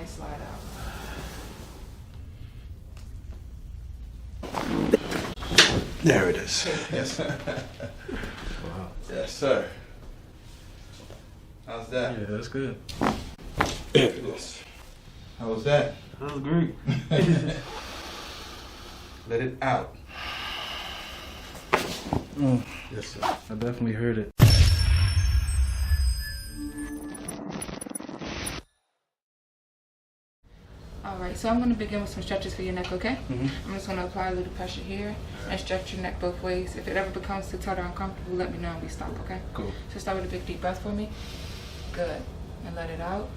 and slide out. There it is. Yes. Wow. Yes, sir. How's that? Yeah, that's good. There it is. How was that? That was great. Let it out. Yes, sir. I definitely heard it. Alright, so I'm going to begin with some stretches for your neck, okay? I'm just going to apply a little pressure here and stretch your neck both ways. If it ever becomes too tight or uncomfortable, let me know and we stop, okay? Cool. So start with a big deep breath for me. Good. And let it out.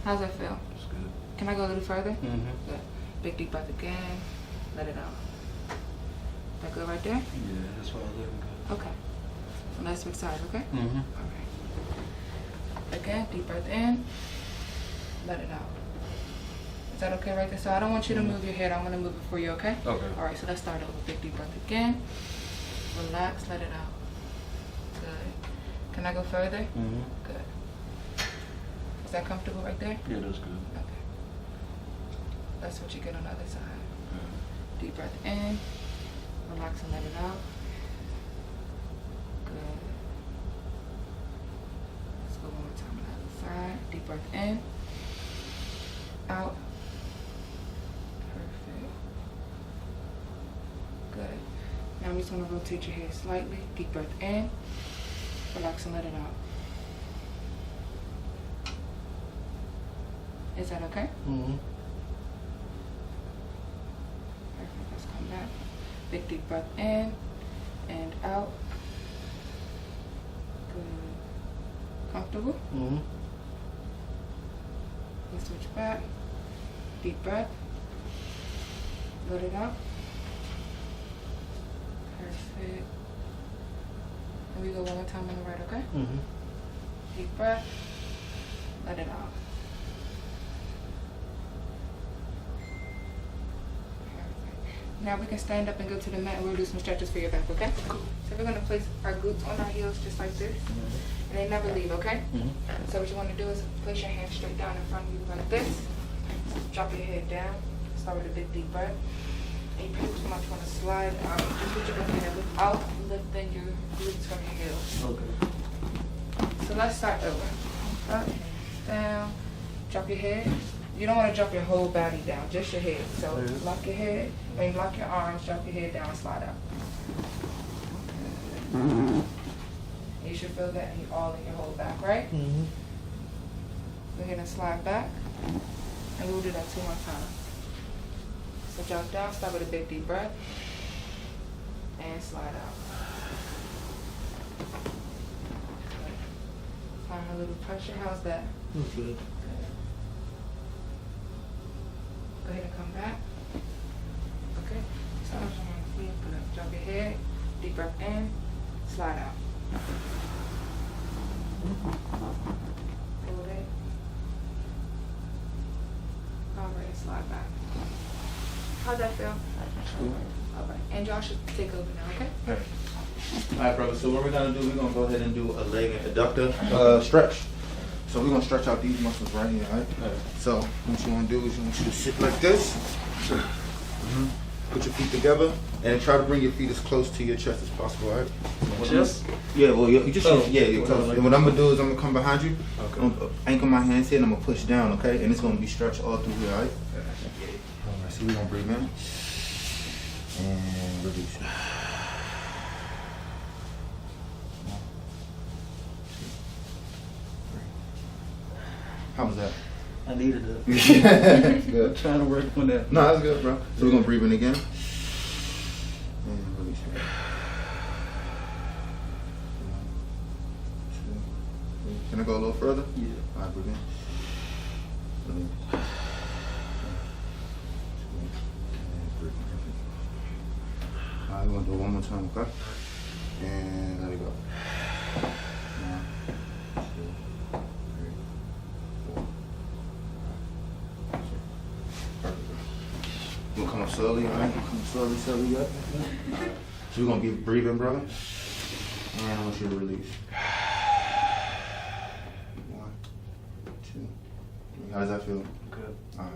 How's that feel? That's good. Can I go a little further? Mm-hmm. Good. Big deep breath again. Let it out. That good right there? Yeah, that's why I was looking good. Okay. So let's switch sides, okay? Mm-hmm. Alright. Again, deep breath in. Let it out. Is that okay right there? So I don't want you to move your head. I'm going to move it for you, okay? Okay. Alright, so let's start over. Big deep breath again. Relax, let it out. Good. Can I go further? Mm-hmm. Good. Is that comfortable right there? Yeah, that's good. Okay. That's what you get on the other side. Deep breath in. Relax and let it out. Good. Let's go one more time on the other side. Deep breath in. Out. Perfect. Good. Now I'm just going to rotate your head slightly. Deep breath in. Relax and let it out. Is that okay? Mm-hmm. Perfect. Let's come back. Big deep breath in and out. Good. Comfortable? Mm-hmm. Let's switch back. Deep breath. Let it out. Perfect. And we go one more time on the right, okay? Mm-hmm. Deep breath. Let it out. Perfect. Now we can stand up and go to the mat and we'll do some stretches for your back, okay? Cool. So we're going to place our glutes on our heels just like this. And they never leave, okay? Mm-hmm. So what you want to do is place your hands straight down in front of you like this. Drop your head down. Start with a big deep breath. And you pretty much want to slide out just with your left hand without lifting your glutes from your heels. Okay. So let's start over. Up, down. Drop your head. You don't want to drop your whole body down, just your head. So lock your head, lock your arms, drop your head down, and slide out. You should feel that all in your whole back, right? Mm-hmm. We're going to slide back, and we'll do that 2 more times. So drop down, start with a big deep breath, and slide out. Find a little pressure. How's that? That's good. Go ahead and come back. Okay. Start on your feet. Good. Drop your head, deep breath in, slide out. Hold it. Alright, slide back. How's that feel? Alright, and y'all should take over now, okay? Alright, brother, so what we're going to do, we're going to go ahead and do a leg and adductor stretch. So we're going to stretch out these muscles right here, alright? So what you want to do is you want you to sit like this. Put your feet together and try to bring your feet as close to your chest as possible, alright? Chest? Yeah, well, you just, your toes. like And what I'm going to do is I'm going to come behind you. Okay. I'm going to anchor my hands here and I'm going to push down, okay? And it's going to be stretched all through here, alright? Alright, so we're going to breathe in. And release. How was that? I needed it. Good. Trying to work on that. No, that's good, bro. So we're going to breathe in again. And release. 1, 2, 3. Can I go a little further? Yeah. All right, breathe in. Release. 1, 2, and breathe. All right, we're going to do it one more time, okay? And let it go. 1, 2, 3, 4. Perfect. We're gonna come up slowly, all right? Come slowly up. Alright. So we're gonna be breathing, brother. And I want you to release. 1, 2, 3, How does that feel? Good. All right.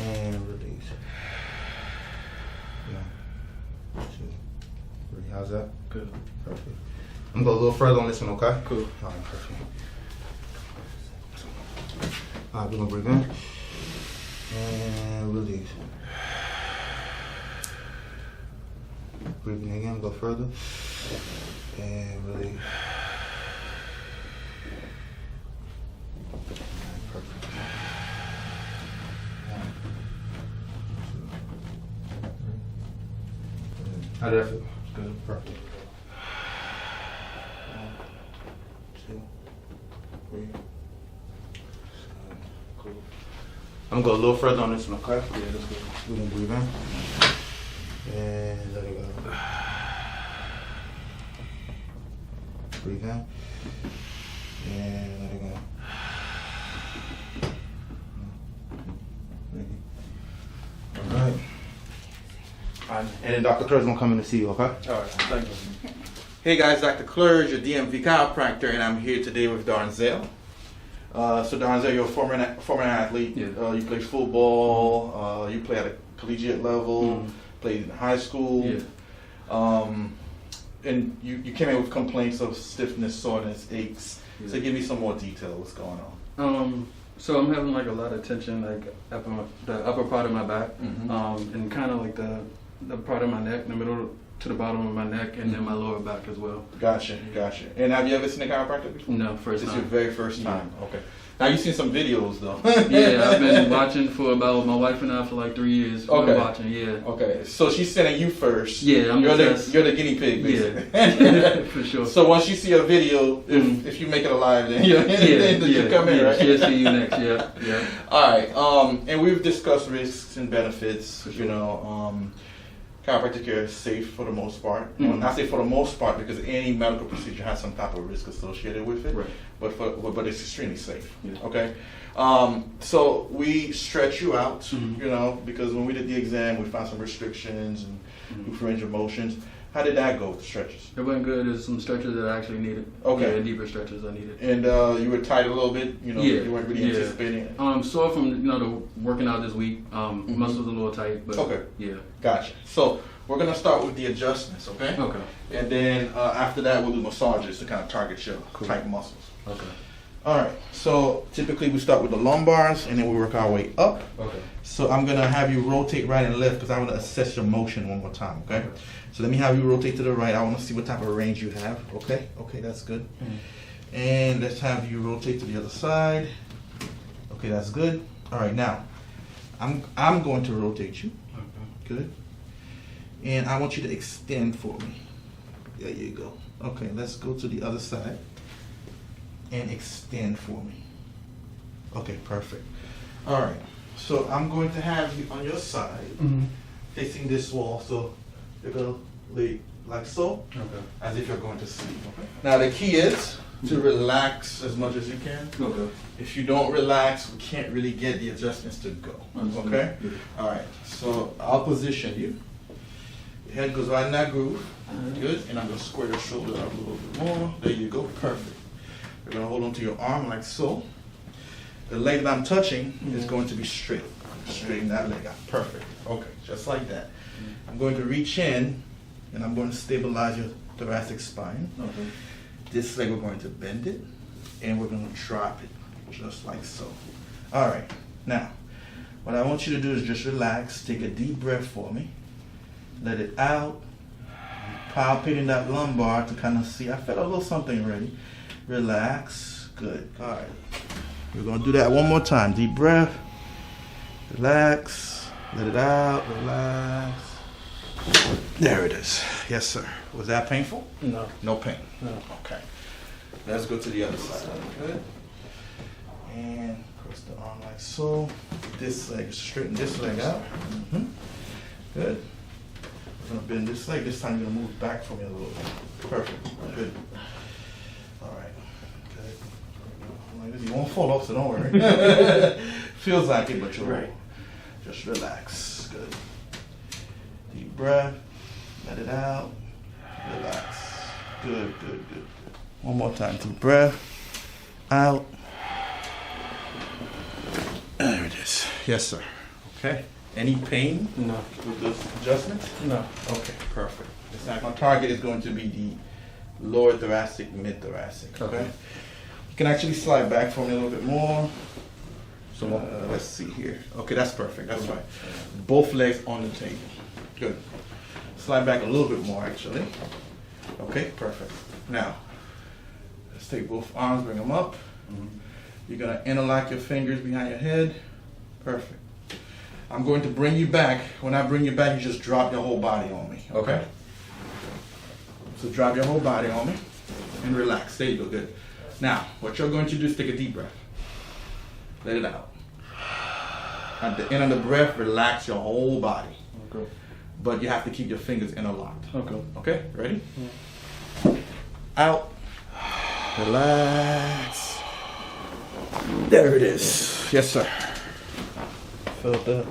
And release. Yeah. 2, 3. How's that? Good. Perfect. I'm gonna go a little further on this one, okay? Cool. All right, perfect. All right, we're gonna breathe in and release. Breathing again, go further and release. All right, perfect. 1, 2, 3. How did that feel? Good. Perfect. 1, 2, 3. Cool. I'm gonna go a little further on this one, okay? Yeah, that's good. We're gonna breathe in and let it go. Breathe in and let it go. 1, 2, 3. All right. And then Dr. Clerge gonna come in and see you, okay? All right, thank you. Hey guys, Dr. Clerge, your DMV chiropractor, and I'm here today with Darnzel. So Darnzel, you're a former athlete. Yeah. You played football. You play at a collegiate level. Played in high school. Yeah. And you came in with complaints of stiffness, soreness, aches. Yeah. So give me some more detail. What's going on? So I'm having like a lot of tension, like the upper part of my back, and kind of like the part of my neck, in the middle to the bottom of my neck, and then my lower back as well. Gotcha. And have you ever seen a chiropractor before? No, first This is time. your very first time. Okay. Now you've seen some videos though. Yeah, I've been watching for about, my wife and I, for like 3 years. We've been watching, yeah. Okay, so she's sending you first. Yeah, you're the guinea pig, basically. Yeah, for sure. So once you see a video, if you make it alive, then you come in, right? She'll see you next, yeah. All right, and we've discussed risks and benefits. For sure. You know, chiropractic care is safe for the most part. Well, I say for the most part because any medical procedure has some type of risk associated with it. Right. But it's extremely safe. Yeah. Okay. So we stretch you out, you know, because when we did the exam, we found some restrictions and range of motions. How did that go with the stretches? It went good. There's some stretches that I actually needed. Okay. Yeah, deeper stretches I needed. And you were tight a little bit, you know, Yeah. you weren't really anticipating it. Sore from, the working out this week. Muscles a little tight, but Okay. yeah. Gotcha. So we're gonna start with the adjustments, okay? Okay. And then after that, we'll do massages to kind of target your tight muscles. Okay. All right. So typically we start with the lumbars, and then we work our way up. Okay. So I'm gonna have you rotate right and left because I want to assess your motion one more time, okay? So let me have you rotate to the right. I want to see what type of range you have. Okay. Okay, that's good. And let's have you rotate to the other side. Okay, that's good. All right, now I'm going to rotate you. Okay. Good. And I want you to extend for me. There you go. Okay, let's go to the other side and extend for me. Okay, perfect. All right. So I'm going to have you on your side, facing this wall. So you're gonna lay like so, as if you're going to sleep. Okay. Now the key is to relax as much as you can. Okay. If you don't relax, we can't really get the adjustments to go. Okay. All right. So I'll position you. Your head goes right in that groove. Good. And I'm gonna square your shoulder up a little bit more. There you go. Perfect. You're gonna hold onto your arm like so. The leg that I'm touching is going to be straight. Straighten that leg out. Perfect. Okay, just like that. I'm going to reach in and I'm going to stabilize your thoracic spine. Okay. This leg, we're going to bend it and we're going to drop it just like so. All right. Now, what I want you to do is just relax. Take a deep breath for me. Let it out. Palpating that lumbar to kind of see. I felt a little something already. Relax. Good. All right. We're going to do that one more time. Deep breath. Relax. Let it out. Relax. There it is. Yes, sir. Was that painful? No. No pain. No. Okay. Let's go to the other side. Good. And cross the arm like so. This leg, straighten this leg out. Good. We're going to bend this leg. This time you're going to move back from me a little bit. Perfect. Good. All right. Good. You won't fall off, so don't worry. Feels like it, but you're right. Just relax. Good. Deep breath. Let it out. Relax. Good. One more time. Deep breath. Out. Yes, sir. Okay. Any pain No. with this adjustment? No. Okay, perfect. My target is going to be the lower thoracic, mid thoracic. Okay. You can actually slide back for me a little bit more. So let's see here. Okay, that's perfect. That's right. Both legs on the table. Good. Slide back a little bit more, actually. Okay, perfect. Now, let's take both arms, bring them up. You're gonna interlock your fingers behind your head. Perfect. I'm going to bring you back. When I bring you back, you just drop your whole body on me. Okay? So drop your whole body on me and relax. There you go. Good. Now, what you're going to do is take a deep breath. Let it out. At the end of the breath, relax your whole body. Okay. But you have to keep your fingers interlocked. Okay. Okay? Ready? Out. Relax. There it is. Yes, sir. Felt that.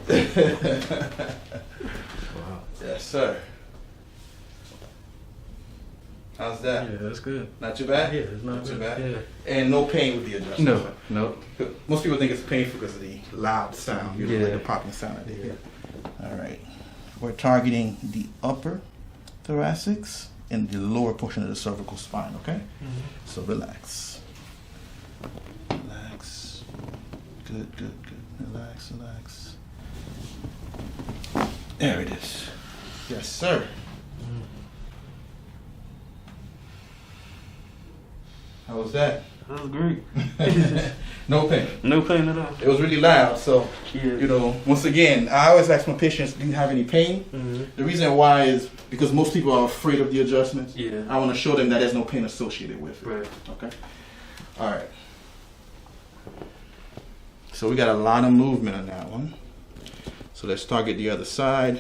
Wow. Yes, sir. How's that? Yeah, that's good. Not too bad? Yeah, it's not too bad. bad. Yeah. And no pain with the adjustment. No. Most people think it's painful because of the loud sound. You know, like Yeah. the popping sound that they hear. All right. We're targeting the upper thoracics and the lower portion of the cervical spine, okay? So relax. Relax. Good, good, good. Relax, relax. There it is. Yes, sir. How was that? That was great. No pain. No pain at all. It was really loud, so, Yeah. you know, once again, I always ask my patients, do you have any pain? The reason why is because most people are afraid of the adjustments. Yeah. I want to show them that there's no pain associated with it. Right. Okay? All right. So we got a lot of movement on that one. So let's target the other side.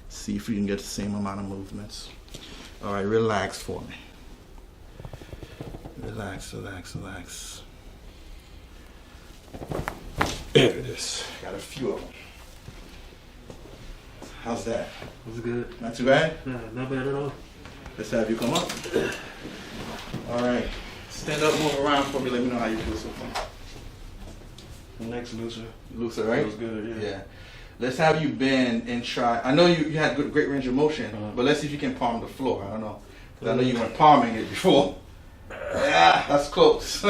See if we can get the same amount of movements. All right, relax for me. Relax, relax, relax. There it is. Got a few of them. How's that? It was good. Not too bad? Nah, not bad at all. Let's have you come up. All right. Stand up, move around for me. Let me know how you feel so far. The next looser. Looser, right? It was good, yeah. Let's have you bend and try. I know you had great range of motion, but let's see if you can palm the floor. I don't know. 'Cause I know you weren't palming it before. Yeah, that's close.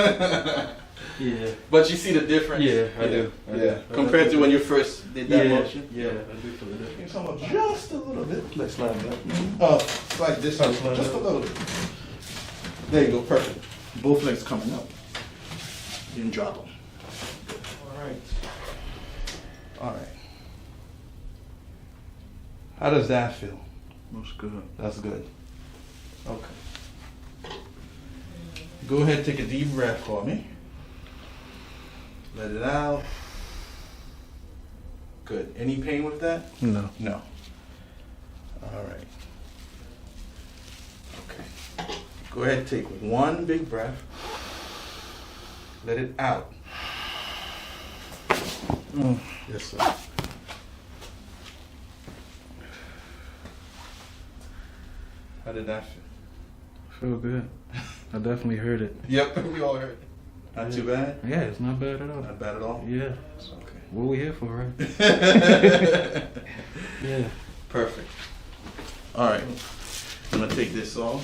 Yeah. But you see the difference? Yeah, I do. Yeah. Compared to when you first did that motion? Yeah, I do feel it. Can you come up just a little bit? Let's slide back. It's like this, just a little bit. There you go, perfect. Both legs coming up. You can drop them. All right. All right. How does that feel? Looks good. That's good. Okay. Go ahead and take a deep breath for me. Let it out. Good. Any pain with that? No. No. All right. Okay. Go ahead and take one big breath. Let it out. Yes, sir. How did that feel? Feel good. I definitely heard it. Yep, we all heard it. Not too bad? Yeah, it's not bad at all. Not bad at all? Yeah. Okay. What we here for, right? Yeah. Perfect. All right. I'm going to take this off.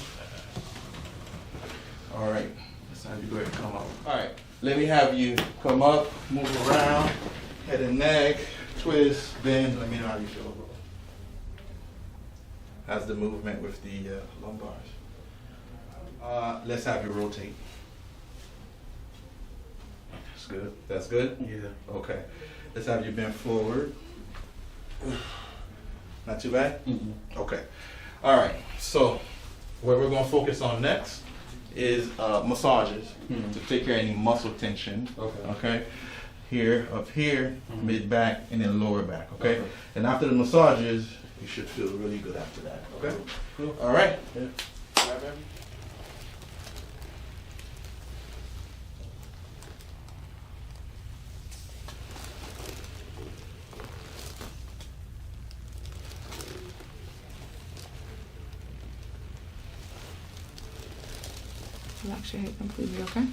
All right. Let's have you go ahead and come up. All right. Let me have you come up, move around, head and neck, twist, bend. Let me know how you feel. How's the movement with the lumbars? Let's have you rotate. That's good. That's good? Yeah. Okay. Let's have you bend forward. Not too bad? Okay. All right. So what we're going to focus on next is massages to take care of any muscle tension. Okay. Here, up here, mid back, and then lower back. Okay. And after the massages, you should feel really good after that. Okay. Cool. All right. Yeah. Relax your head completely, okay?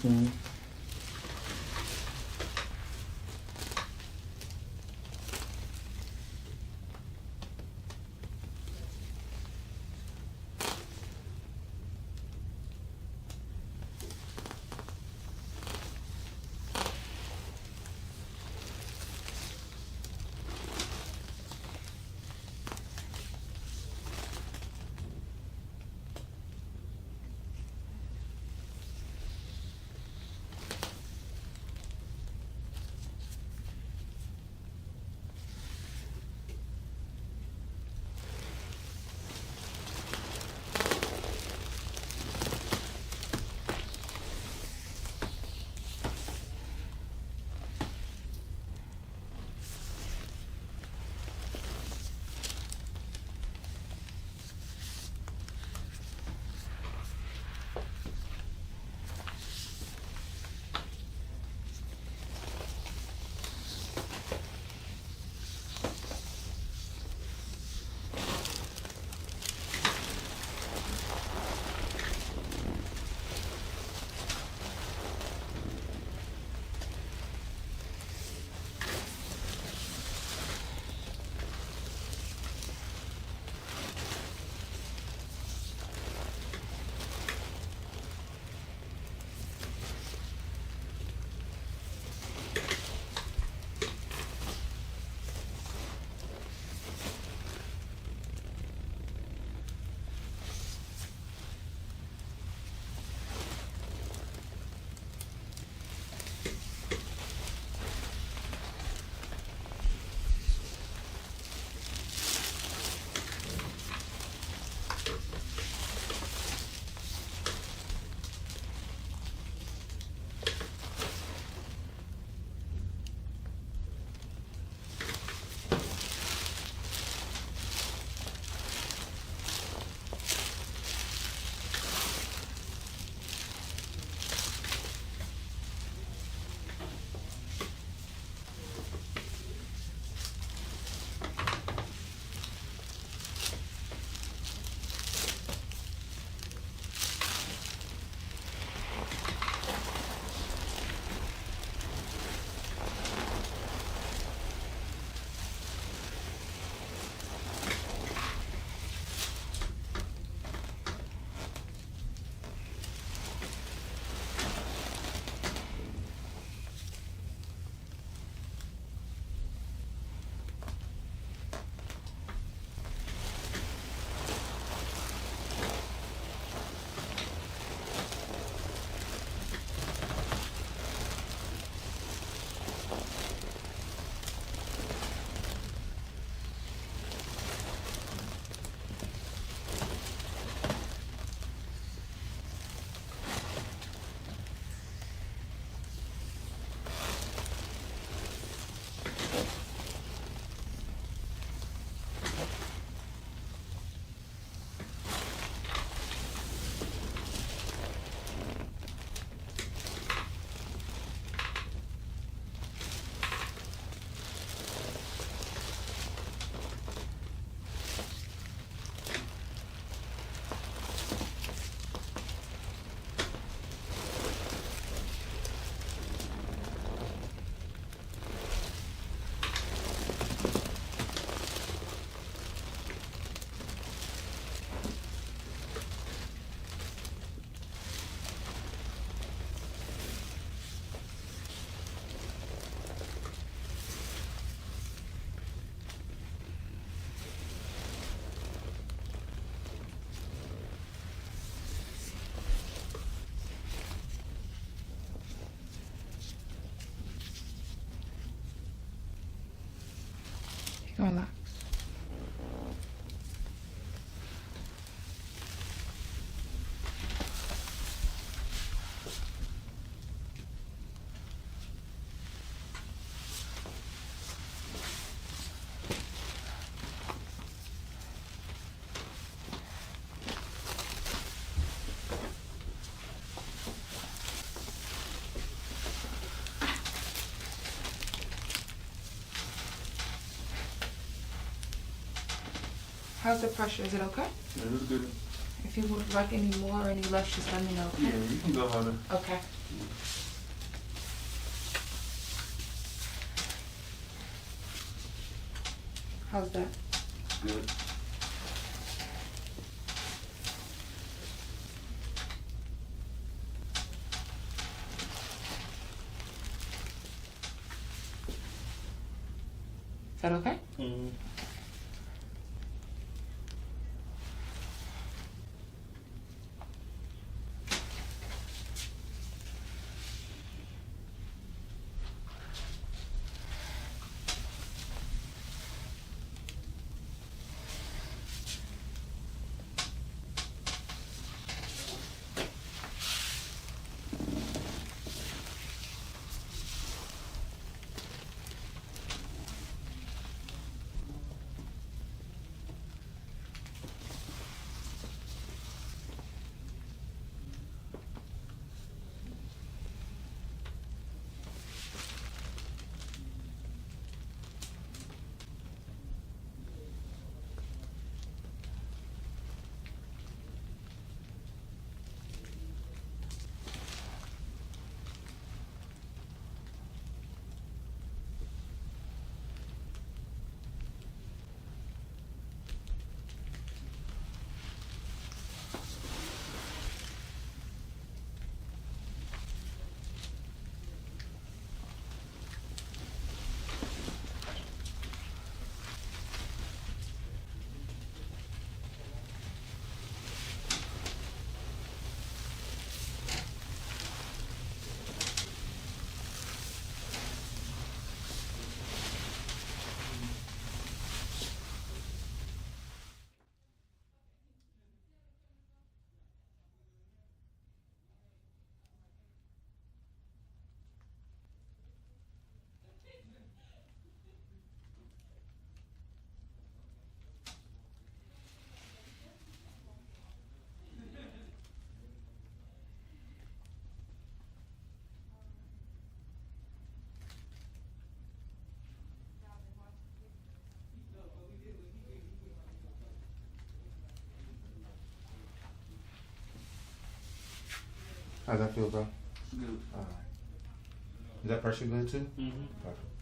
Relax. How's the pressure? Is it okay? Yeah, it was good. If you would like any more or any less, just let me know, okay? Yeah, you can go harder. Okay. How's that? Good. Is that okay? Mm-hmm. How's that feel, bro? Good. Alright. Is that pressure good too? Mm-hmm. Perfect.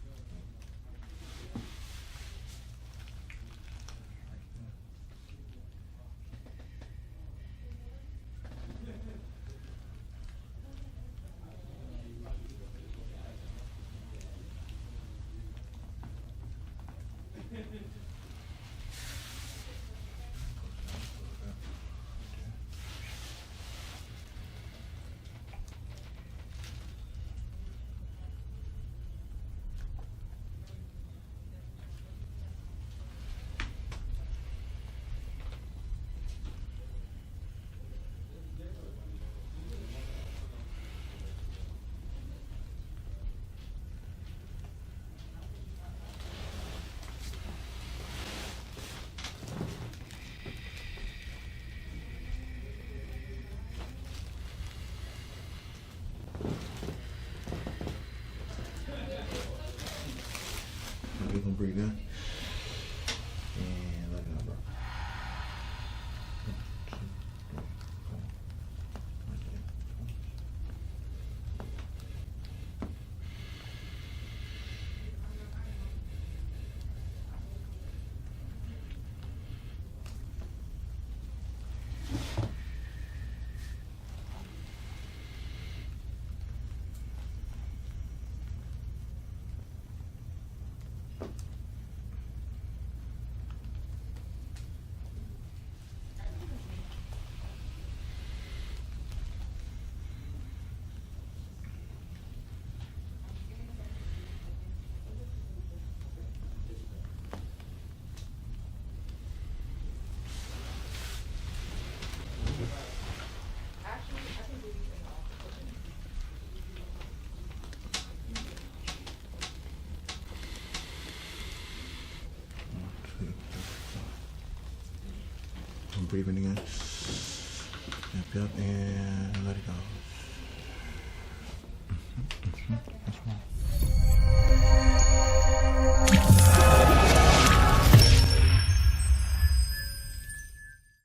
breathe in again. Yep, and let it go. That's right.